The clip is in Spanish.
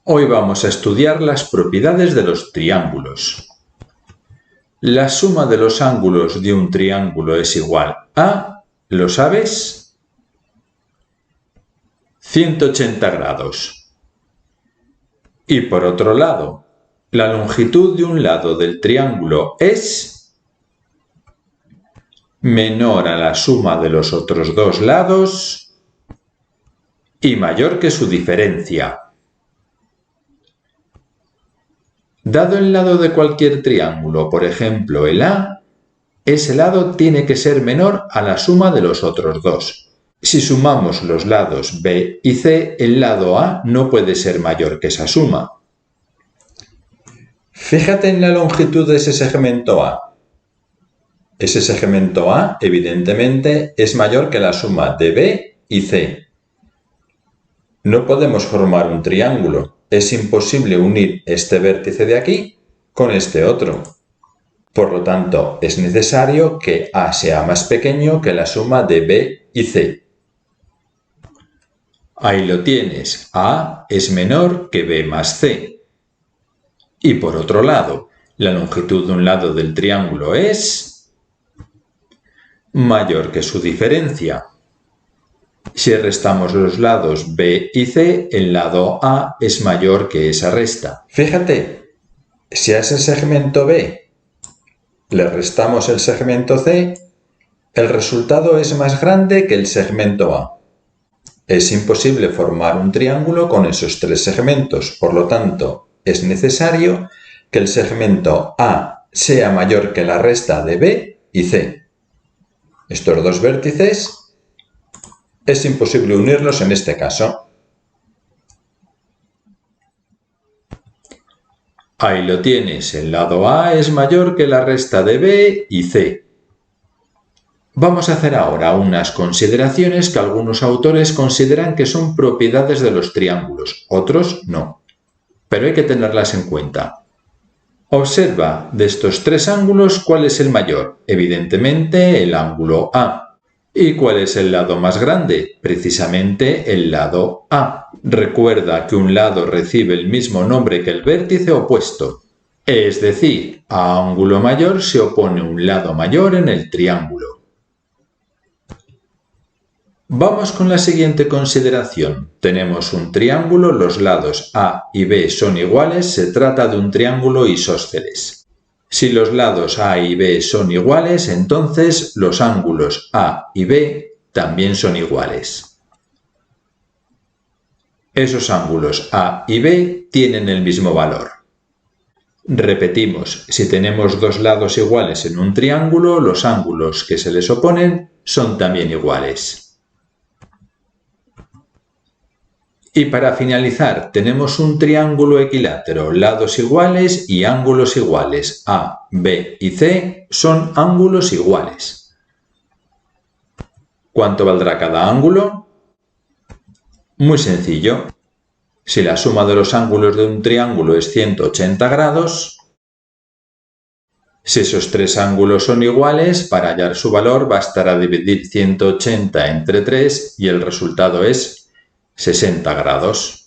Hoy vamos a estudiar las propiedades de los triángulos. La suma de los ángulos de un triángulo es igual a, ¿lo sabes? 180 grados. Y por otro lado, la longitud de un lado del triángulo es menor a la suma de los otros dos lados y mayor que su diferencia. Dado el lado de cualquier triángulo, por ejemplo el A, ese lado tiene que ser menor a la suma de los otros dos. Si sumamos los lados B y C, el lado A no puede ser mayor que esa suma. Fíjate en la longitud de ese segmento A. Ese segmento A, evidentemente, es mayor que la suma de B y C. No podemos formar un triángulo. Es imposible unir este vértice de aquí con este otro. Por lo tanto, es necesario que A sea más pequeño que la suma de B y C. Ahí lo tienes. A es menor que B más C. Y por otro lado, la longitud de un lado del triángulo es mayor que su diferencia. Si restamos los lados B y C, el lado A es mayor que esa resta. Fíjate, si a ese segmento B le restamos el segmento C, el resultado es más grande que el segmento A. Es imposible formar un triángulo con esos tres segmentos, por lo tanto, es necesario que el segmento A sea mayor que la resta de B y C. Estos dos vértices es imposible unirlos en este caso. Ahí lo tienes, el lado A es mayor que la resta de B y C. Vamos a hacer ahora unas consideraciones que algunos autores consideran que son propiedades de los triángulos, otros no. Pero hay que tenerlas en cuenta. Observa de estos tres ángulos cuál es el mayor, evidentemente el ángulo A. ¿Y cuál es el lado más grande? Precisamente el lado A. Recuerda que un lado recibe el mismo nombre que el vértice opuesto. Es decir, a ángulo mayor se opone un lado mayor en el triángulo. Vamos con la siguiente consideración. Tenemos un triángulo, los lados A y B son iguales, se trata de un triángulo isósceles. Si los lados A y B son iguales, entonces los ángulos A y B también son iguales. Esos ángulos A y B tienen el mismo valor. Repetimos, si tenemos dos lados iguales en un triángulo, los ángulos que se les oponen son también iguales. Y para finalizar, tenemos un triángulo equilátero, lados iguales y ángulos iguales. A, B y C son ángulos iguales. ¿Cuánto valdrá cada ángulo? Muy sencillo. Si la suma de los ángulos de un triángulo es 180 grados, si esos tres ángulos son iguales, para hallar su valor bastará dividir 180 entre 3 y el resultado es 60 grados.